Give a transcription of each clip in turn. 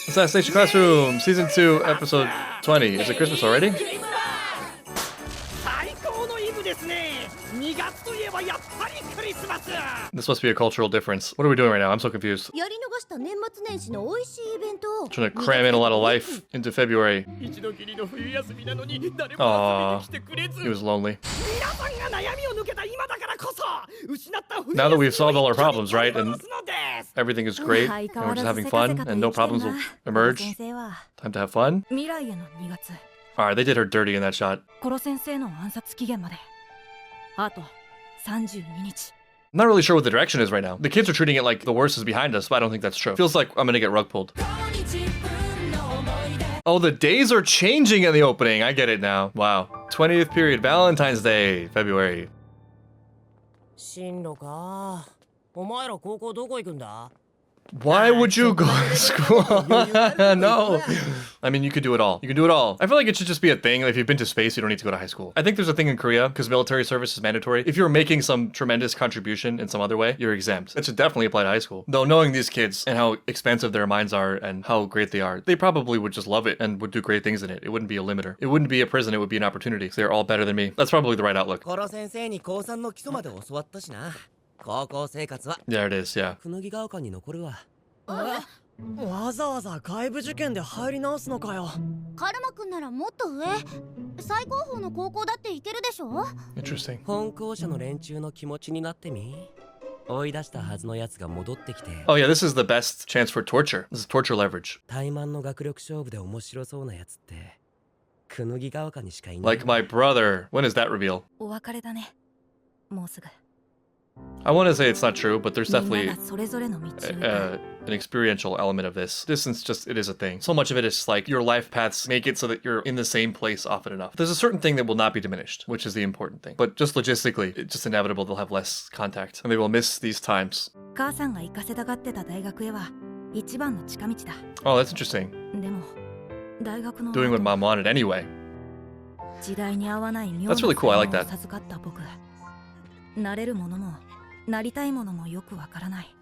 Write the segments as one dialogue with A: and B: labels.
A: Assassination Classroom, Season 2, Episode 20. Is it Christmas already? This must be a cultural difference. What are we doing right now? I'm so confused. Trying to cram in a lot of life into February. Aww, he was lonely. Now that we've solved all our problems, right? And everything is great, and we're just having fun, and no problems will emerge. Time to have fun. Alright, they did her dirty in that shot. I'm not really sure what the direction is right now. The kids are treating it like the worst is behind us, but I don't think that's true. Feels like I'm gonna get rug pulled. Oh, the days are changing in the opening. I get it now. Wow. 20th period, Valentine's Day, February. Why would you go to school? No. I mean, you could do it all. You can do it all. I feel like it should just be a thing. If you've been to space, you don't need to go to high school. I think there's a thing in Korea, because military service is mandatory. If you're making some tremendous contribution in some other way, you're exempt. That should definitely apply to high school. Though knowing these kids and how expansive their minds are and how great they are, they probably would just love it and would do great things in it. It wouldn't be a limiter. It wouldn't be a prison. It would be an opportunity. They're all better than me. That's probably the right outlook. There it is, yeah. Interesting. Oh yeah, this is the best chance for torture. This is torture leverage. Like my brother. When is that reveal? I want to say it's not true, but there's definitely an experiential element of this. Distance it is a thing. So much of it is like your life paths make it so that you're in the same place often enough. There's a certain thing that will not be diminished, which is the important thing. But just logistically, it's just inevitable they'll have less contact and they will miss these times. Oh, that's interesting. Doing what mom wanted anyway. That's really cool, I like that.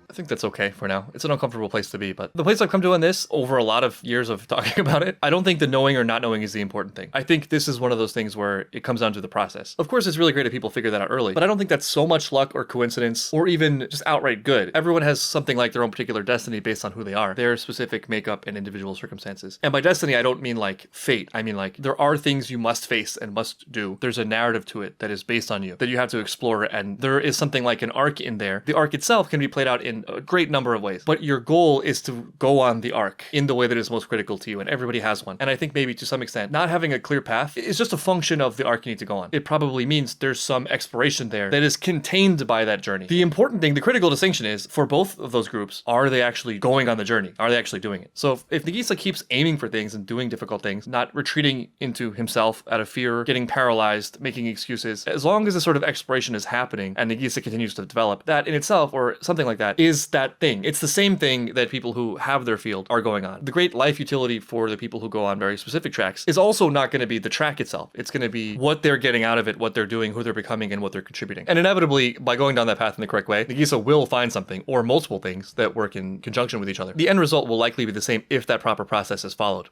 A: I think that's okay for now. It's an uncomfortable place to be, but the place I've come to in this, over a lot of years of talking about it, I don't think the knowing or not knowing is the important thing. I think this is one of those things where it comes down to the process. Of course, it's really great if people figure that out early, but I don't think that's so much luck or coincidence or even just outright good. Everyone has something like their own particular destiny based on who they are, their specific makeup and individual circumstances. And by destiny, I don't mean like fate. I mean like there are things you must face and must do. There's a narrative to it that is based on you that you have to explore, and there is something like an arc in there. The arc itself can be played out in a great number of ways, but your goal is to go on the arc in the way that is most critical to you, and everybody has one. And I think maybe to some extent, not having a clear path is just a function of the arc you need to go on. It probably means there's some exploration there that is contained by that journey. The important thing, the critical distinction is, for both of those groups, are they actually going on the journey? Are they actually doing it? So if Nagisa keeps aiming for things and doing difficult things, not retreating into himself out of fear, getting paralyzed, making excuses, as long as this sort of exploration is happening and Nagisa continues to develop, that in itself, or something like that, is that thing. It's the same thing that people who have their field are going on. The great life utility for the people who go on very specific tracks is also not going to be the track itself. It's going to be what they're getting out of it, what they're doing, who they're becoming, and what they're contributing. And inevitably, by going down that path in the correct way, Nagisa will find something, or multiple things, that work in conjunction with each other. The end result will likely be the same if that proper process is followed.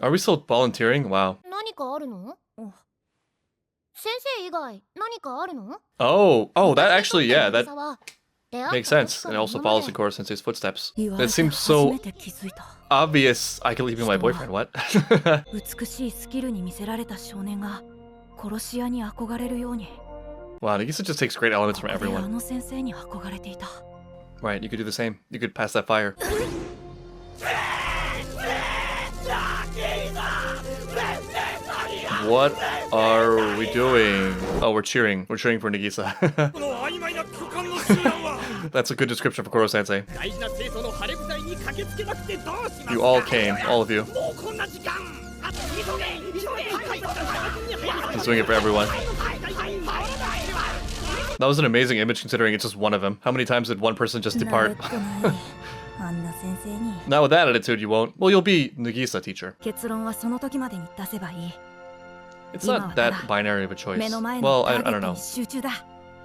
A: Are we still volunteering? Wow. Oh, that actually, yeah, that makes sense. And it also follows in Koro sensei's footsteps. That seems so obvious. I can leave you my boyfriend, what? Wow, Nagisa just takes great elements from everyone. Right, you could do the same. You could pass that fire. What are we doing? Oh, we're cheering. We're cheering for Nagisa. That's a good description for Koro sensei. You all came, all of you. He's doing it for everyone. That was an amazing image considering it's just one of them. How many times did one person just depart? Not with that attitude, you won't. Well, you'll be Nagisa, teacher. It's not that binary of a choice. Well, I don't know.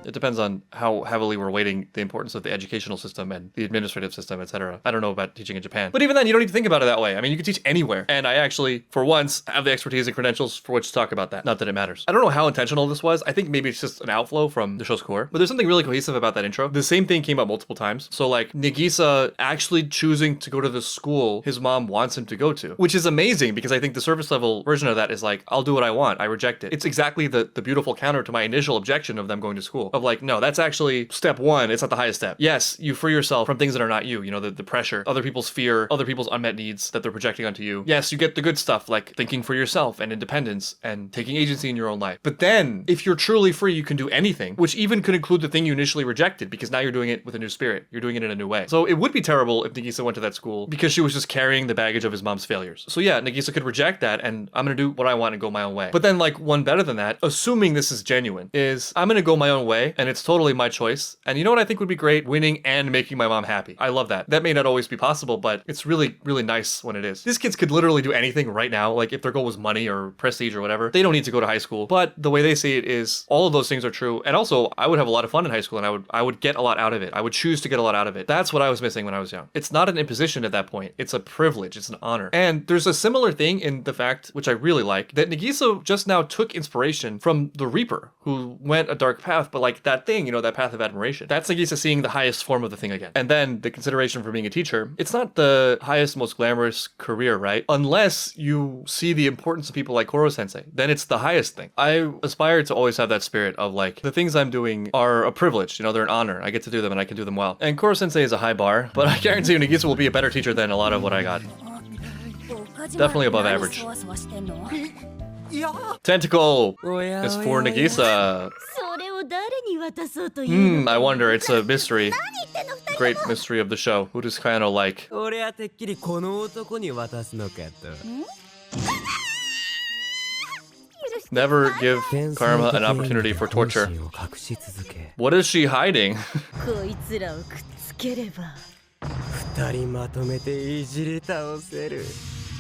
A: It depends on how heavily we're weighting the importance of the educational system and the administrative system, etc. I don't know about teaching in Japan. But even then, you don't need to think about it that way. I mean, you can teach anywhere. And I actually, for once, have the expertise and credentials for which to talk about that. Not that it matters. I don't know how intentional this was. I think maybe it's just an outflow from the show's core. But there's something really cohesive about that intro. The same thing came up multiple times. So like Nagisa actually choosing to go to the school his mom wants him to go to, which is amazing because I think the surface level version of that is like, I'll do what I want. I reject it. It's exactly the beautiful counter to my initial objection of them going to school. Of like, no, that's actually step one. It's not the highest step. Yes, you free yourself from things that are not you. You know, the pressure, other people's fear, other people's unmet needs that they're projecting onto you. Yes, you get the good stuff like thinking for yourself and independence and taking agency in your own life. But then if you're truly free, you can do anything, which even could include the thing you initially rejected because now you're doing it with a new spirit. You're doing it in a new way. So it would be terrible if Nagisa went to that school because she was just carrying the baggage of his mom's failures. So yeah, Nagisa could reject that and I'm going to do what I want and go my own way. But then like one better than that, assuming this is genuine, is I'm going to go my own way and it's totally my choice. And you know what I think would be great? Winning and making my mom happy. I love that. That may not always be possible, but it's really, really nice when it is. These kids could literally do anything right now. Like if their goal was money or prestige or whatever, they don't need to go to high school. But the way they see it is all of those things are true. And also I would have a lot of fun in high school and I would get a lot out of it. I would choose to get a lot out of it. That's what I was missing when I was young. It's not an imposition at that point. It's a privilege. It's an honor. And there's a similar thing in the fact, which I really like, that Nagisa just now took inspiration from the Reaper, who went a dark path, but like that thing, you know, that path of admiration. That's Nagisa seeing the highest form of the thing again. And then the consideration for being a teacher, it's not the highest, most glamorous career, right? Unless you see the importance of people like Koro sensei, then it's the highest thing. I aspire to always have that spirit of like, the things I'm doing are a privilege, you know, they're an honor. I get to do them and I can do them well. And Koro sensei is a high bar, but I guarantee you Nagisa will be a better teacher than a lot of what I got. Definitely above average. Tentacle is for Nagisa. I wonder, it's a mystery. Great mystery of the show. Who does Kayano like? Never give Karma an opportunity for torture. What is she hiding?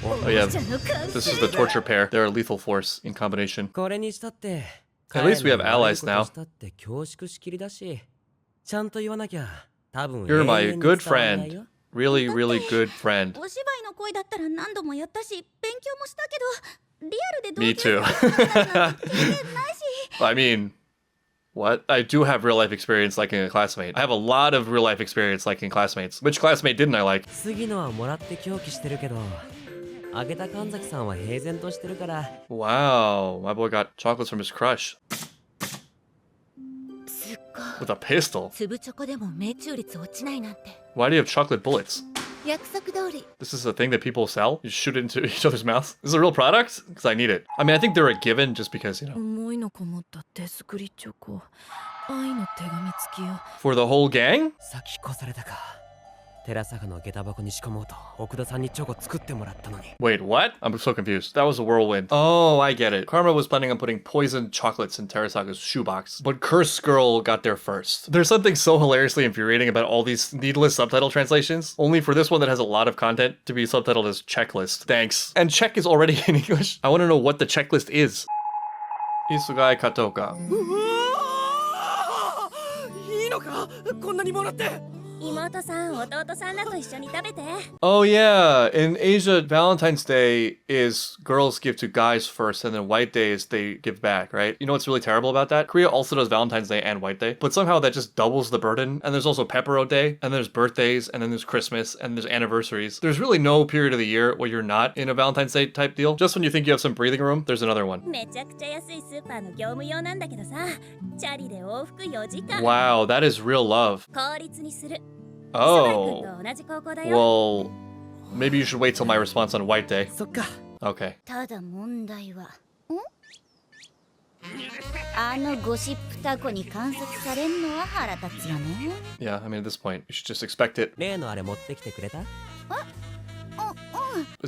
A: Oh yeah, this is the torture pair. They're a lethal force in combination. At least we have allies now. You're my good friend. Really, really good friend. Me too. I mean, what? I do have real life experience liking a classmate. I have a lot of real life experience liking classmates. Which classmate didn't I like? Wow, my boy got chocolates from his crush. With a pistol. Why do you have chocolate bullets? This is a thing that people sell? You shoot it into each other's mouths? This is a real product? Because I need it. I mean, I think they're a given just because, you know. For the whole gang? Wait, what? I'm so confused. That was a whirlwind. Oh, I get it. Karma was planning on putting poisoned chocolates in Terasaga's shoebox, but Curse Girl got there first. There's something so hilariously infuriating about all these needless subtitle translations, only for this one that has a lot of content to be subtitled as checklist. Thanks. And check is already in English. I want to know what the checklist is. Isugai Katoka. Oh yeah, in Asia, Valentine's Day is girls give to guys first, and then White Day is they give back, right? You know what's really terrible about that? Korea also does Valentine's Day and White Day, but somehow that just doubles the burden. And there's also Pepero Day, and there's birthdays, and then there's Christmas, and there's anniversaries. There's really no period of the year where you're not in a Valentine's Day type deal. Just when you think you have some breathing room, there's another one. Wow, that is real love. Oh, well, maybe you should wait till my response on White Day. Okay. Yeah, I mean, at this point, you should just expect it. There's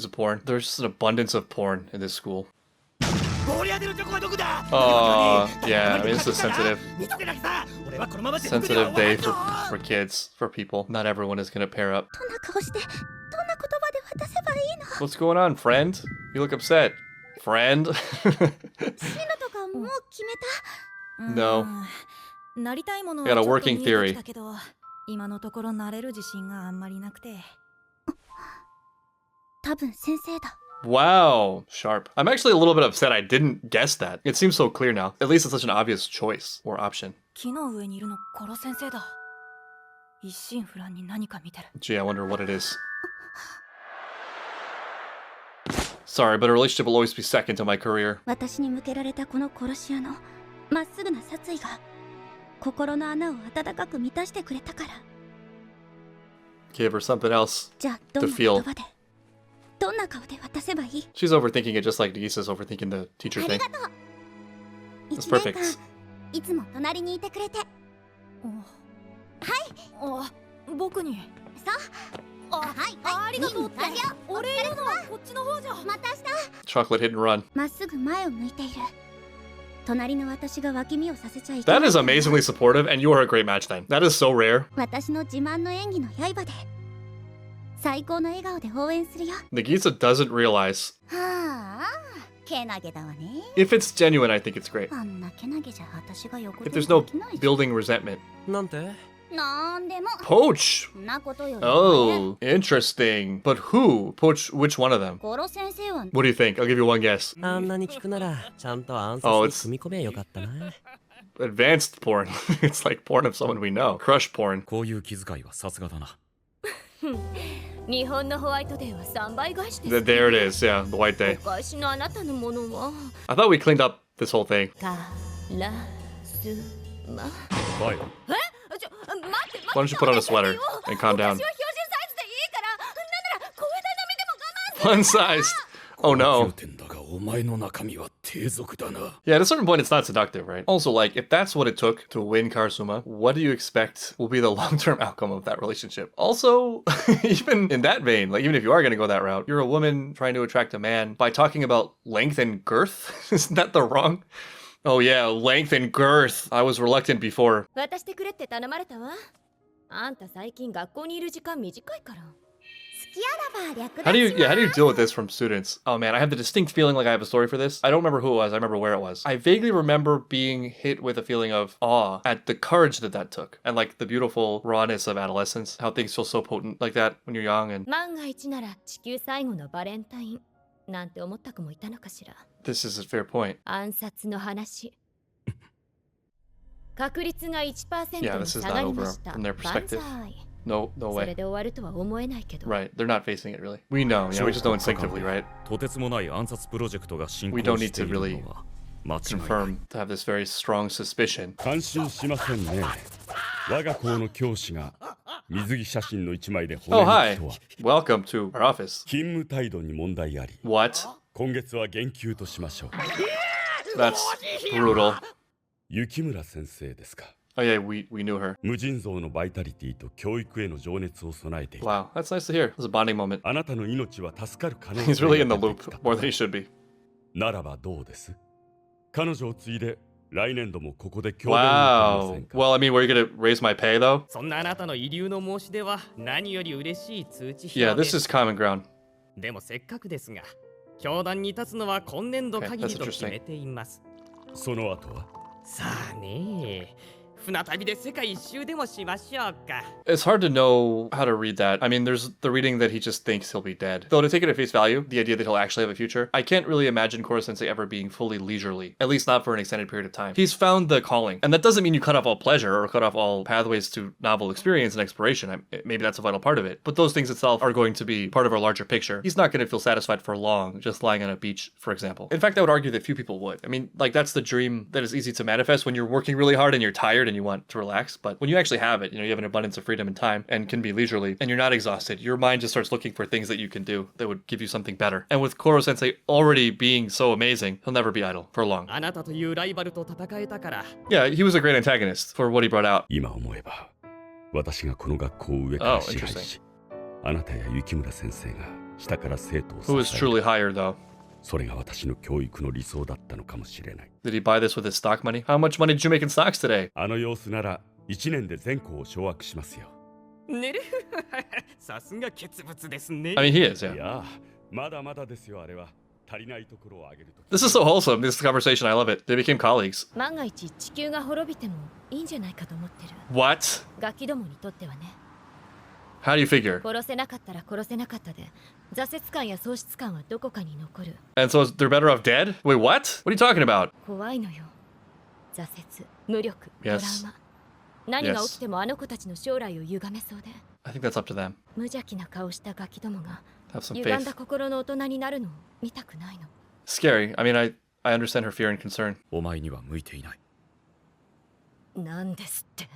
A: a porn. There's just an abundance of porn in this school. Oh, yeah, I mean, this is sensitive day for kids, for people. Not everyone is gonna pair up. What's going on, friend? You look upset. Friend? No. got a working theory.
B: 今のところ慣れる自信があんまりなくて。
C: 多分先生だ。
A: Wow, sharp. I'm actually a little bit upset I didn't guess that. It seems so clear now. At least it's such an obvious choice or option.
B: 木の上にいるのコロ先生だ。一心不乱に何か見てる。
A: Gee, I wonder what it is. Sorry, but a relationship will always be second to my career.
C: 私に向けられたこの殺し屋のまっすぐな殺意が心の穴を温かく満たしてくれたから。
A: Give her something else
C: じゃあどん
A: to
C: な
A: feel.
C: 言葉でどんな顔で渡せばいい？
A: She's overthinking it just like Nagisa's overthinking the teacher
C: あり
A: thing.
C: がとう。
A: That's
C: 一年間
A: perfect.
C: いつも隣にいてくれて。
B: 僕に。
C: さあ、はい、
B: ありがとうって。俺言うのはこっちの方じゃ。
C: また
A: Chocolate
C: 明日。
A: hit and run.
C: まっすぐ前を向いている。隣の私が脇見をさせちゃいけ
A: That
C: ない。
A: is amazingly supportive, and you are a great match then. That is so rare.
C: 私の自慢の演技の刃で最高の笑顔で応援するよ。
A: Nagisa doesn't realize.
C: はあ、けなげだわね。
A: If it's genuine, I think it's great.
C: あんなけなげじゃ私が横
A: If
C: で
A: there's no
C: できないじゃん。
A: building resentment.
D: なんて？
C: なんでも
A: Poach!
C: そんなことよりもね。
A: Oh, interesting. But who? Poach which one of them?
C: コロ先生は
A: What do you think? I'll give you one guess.
D: あんなに聞くならちゃんと暗
A: Oh,
D: 殺に組み込めばよかったな。
A: Advanced porn. It's like porn of someone we know. Crush porn.
E: こういう気遣いはさすがだな。
B: 日本のホワイトデーは3倍返しです。
A: There it is. Yeah, the white day.
B: お返しのあなたのものは。
A: I thought we cleaned up this whole thing.
B: カラスマ。
E: はい。
B: 待って。
A: Why don't you put on a sweater and calm down?
B: 私は標準サイズでいいから。なんなら小枝並みでも我慢する。
A: Fun-sized. Oh no.
E: 点だがお前の中身は低俗だな。
A: Yeah, at a certain point, it's not seductive, right? Also, like, if that's what it took to win Karasuma, what do you expect will be the long-term outcome of that relationship? Also, even in that vein, like, even if you are going to go that route, you're a woman trying to attract a man by talking about length and girth? Isn't that the wrong? Oh yeah, length and girth. I was reluctant before.
B: 渡してくれって頼まれたわ。あんた最近学校にいる時間短いから。
C: 好きあらば略
A: How do you
C: 奪し
A: how do you deal with this from students? Oh man, I have the distinct feeling like I have a story for this. I don't remember who it was. I remember where it was. I vaguely remember being hit with a feeling of awe at the courage that that took, and like the beautiful rawness of adolescence. How things feel so potent like that when you're young. And
B: 万が一なら地球最後のバレンタインなんて思った子もいたのかしら。
A: this is a fair point.
B: 暗殺の話。確率が 1%
A: Yeah,
B: の
A: this is
B: 下が
A: not
B: り
A: over
B: ました。
A: from their
B: 万
A: perspective.
B: 歳。
A: No
B: そ
A: way.
B: れで終わるとは思えないけど。
A: Right, they're not facing it really. We know. Yeah, we just know instinctively, right?
E: とてつもない暗殺プロジェクトが進
A: We
E: 行
A: don't
E: し
A: need
E: てい
A: to
E: る
A: really
E: のは間違いない。
A: confirm to have this very strong suspicion.
F: 感心しませんね。我が校の教師が水着写真の一枚で骨
A: Oh
F: 抜
A: hi.
F: きとは
A: Welcome to our office.
F: 勤務態度に問題あり。
A: What?
F: 今月は減給としましょう。
A: That's brutal.
F: 雪村先生ですか。
A: Oh yeah, we knew her.
F: 無尽蔵のバイタリティと教育への情熱を備えていた。
A: Wow, that's nice to hear. It was a bonding moment.
F: あなたの命は助かる可能
A: He's
F: 性
A: really in the
F: が出
A: loop
F: てきた。
A: more than he should be.
F: ならばどうです？彼女を継いで来年度もここで教鞭を受けませ
A: Wow.
F: んか？
A: Well, I mean, were you gonna raise my pay though?
D: そんなあなたの遺留の申し出は何より嬉しい通知
A: Yeah,
D: 表で
A: this
D: す。
A: is common ground.
D: でもせっかくですが、教壇に立つのは今年度
A: Okay,
D: 限
A: that's
D: りと
A: interesting.
D: 決めています。
F: その後は
D: さあねえ、船旅で世界一周でもしましょうか。
A: It's hard to know how to read that. I mean, there's the reading that he just thinks he'll be dead. Though to take it at face value, the idea that he'll actually have a future, I can't really imagine Koro Sensei ever being fully leisurely, at least not for an extended period of time. He's found the calling, and that doesn't mean you cut off all pleasure or cut off all pathways to novel experience and exploration. Maybe that's a vital part of it, but those things itself are going to be part of our larger picture. He's not going to feel satisfied for long just lying on a beach, for example. In fact, I would argue that few people would. I mean, like, that's the dream that is easy to manifest when you're working really hard and you're tired and you want to relax. But when you actually have it, you know, you have an abundance of freedom and time and can be leisurely and you're not exhausted, your mind just starts looking for things that you can do that would give you something better. And with Koro Sensei already being so amazing, he'll never be idle for long.
D: あなたというライバルと戦えたから。
A: Yeah, he was a great antagonist for what he brought out.
F: 今思えば私がこの学校を上から支配し、あなたや雪村先生が下から生徒を支
A: Who was
F: え
A: truly
F: る。
A: hired, though?
F: それが私の教育の理想だったのかもしれない。
A: Did he buy this with his stock money? How much money did you make in stocks today?
F: あの様子なら1年で全校を掌握しますよ。
D: ねるさすが傑物ですね。
A: I mean, he is,
F: い
A: yeah.
F: や、まだまだですよあれは。足りないところを挙げると
A: This is so wholesome, this conversation. I love it. They became colleagues.
B: 万が一地球が滅びてもいいんじゃないかと思ってる。
A: What?
B: ガキどもにとってはね。
A: How do you figure?
B: 殺せなかったら殺せなかったで、挫折感や喪失感はどこかに残る。
A: And so they're better off dead? Wait, what? What are you talking about?
B: 怖いのよ。挫折、無力、トラウ
A: Yes.
B: マ。何が起きてもあの子たちの将来を歪めそうで。
A: I think that's up to them.
B: 無邪気な顔したガキどもが
A: Have some
B: 歪んだ
A: faith.
B: 心の大人になるのを見たくないの。
A: Scary. I mean, I understand her fear and concern.
E: お前には向いていない。
B: なんですって。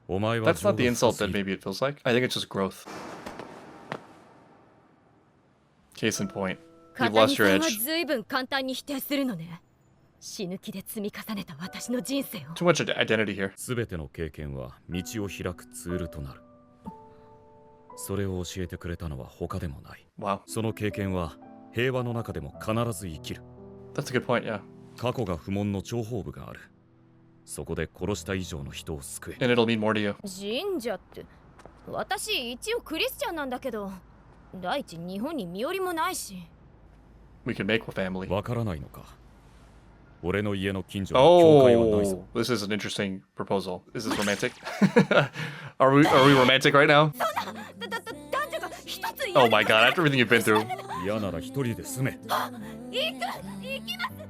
E: お前は
A: That's not the
E: 情
A: insult
E: が深す
A: that
E: ぎる
A: maybe it feels like. I think it's just growth. Case in point. You've
B: 片
A: lost
B: 見
A: your
B: さんは
A: edge.
B: 随分簡単に否定するのね。死ぬ気で積み重ねた私の人生を。
A: Too much identity here.
E: すべての経験は道を開くツールとなる。それを教えてくれたのは他でもない。
A: Wow.
E: その経験は平和の中でも必ず生きる。
A: That's a good point, yeah.
E: 過去が不問の諜報部がある。そこで殺した以上の人を救え。
A: And it'll mean more to you.
B: 神社って。私一応クリスチャンなんだけど、第一日本に身寄りもないし。
A: We can make a family.
E: わからないのか。俺の家の近所に教会はないぞ。
A: Oh, this is an interesting proposal. Is this romantic? Are we romantic right now?
B: 男女が一つ
A: Oh my god, after everything you've been through.
E: 嫌なら一人で住め。
B: 行きます。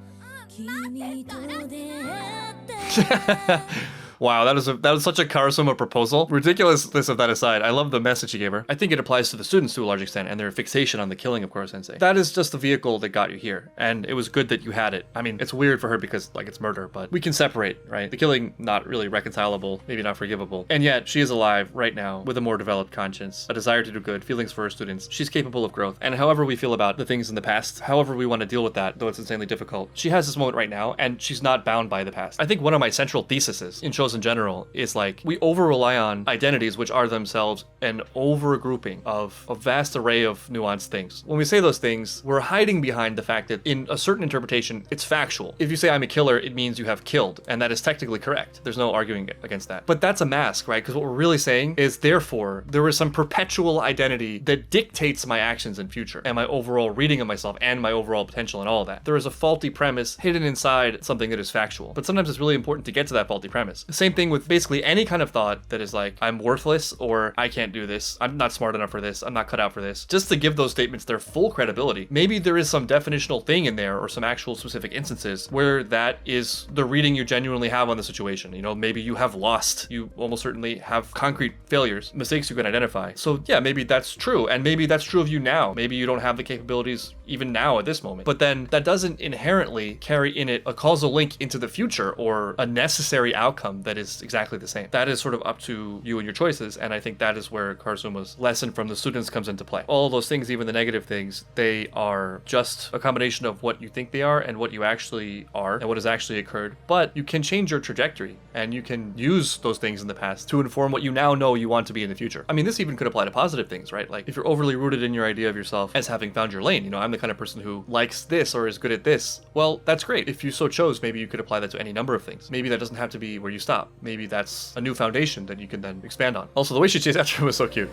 A: Wow, that was such a Karasuma proposal. Ridiculousness of that aside, I love the message he gave her. I think it applies to the students to a large extent and their fixation on the killing of Koro sensei. That is just the vehicle that got you here, and it was good that you had it. I mean, it's weird for her because, like, it's murder, but we can separate, right? The killing, not really reconcilable, maybe not forgivable. And yet, she is alive right now with a more developed conscience, a desire to do good, feelings for her students. She's capable of growth. And however we feel about the things in the past, however we want to deal with that, though it's insanely difficult, she has this moment right now, and she's not bound by the past. I think one of my central theses in shows in general is like we over rely on identities which are themselves an over grouping of a vast array of nuanced things. When we say those things, we're hiding behind the fact that in a certain interpretation, it's factual. If you say I'm a killer, it means you have killed, and that is technically correct. There's no arguing against that. But that's a mask, right? Because what we're really saying is therefore there is some perpetual identity that dictates my actions in future and my overall reading of myself and my overall potential and all of that. There is a faulty premise hidden inside something that is factual. But sometimes it's really important to get to that faulty premise. The same thing with basically any kind of thought that is like, I'm worthless or I can't do this, I'm not smart enough for this, I'm not cut out for this. Just to give those statements their full credibility, maybe there is some definitional thing in there or some actual specific instances where that is the reading you genuinely have on the situation. You know, maybe you have lost, you almost certainly have concrete failures, mistakes you can identify. So yeah, maybe that's true. And maybe that's true of you now. Maybe you don't have the capabilities even now at this moment. But then that doesn't inherently carry in it a causal link into the future or a necessary outcome that is exactly the same. That is sort of up to you and your choices, and I think that is where Karasuma's lesson from the students comes into play. All those things, even the negative things, they are just a combination of what you think they are and what you actually are and what has actually occurred. But you can change your trajectory, and you can use those things in the past to inform what you now know you want to be in the future. I mean, this even could apply to positive things, right? Like if you're overly rooted in your idea of yourself as having found your lane, you know, I'm the kind of person who likes this or is good at this. Well, that's great. If you so chose, maybe you could apply that to any number of things. Maybe that doesn't have to be where you stop. Maybe that's a new foundation that you can then expand on. Also, the way she chased after him was so cute.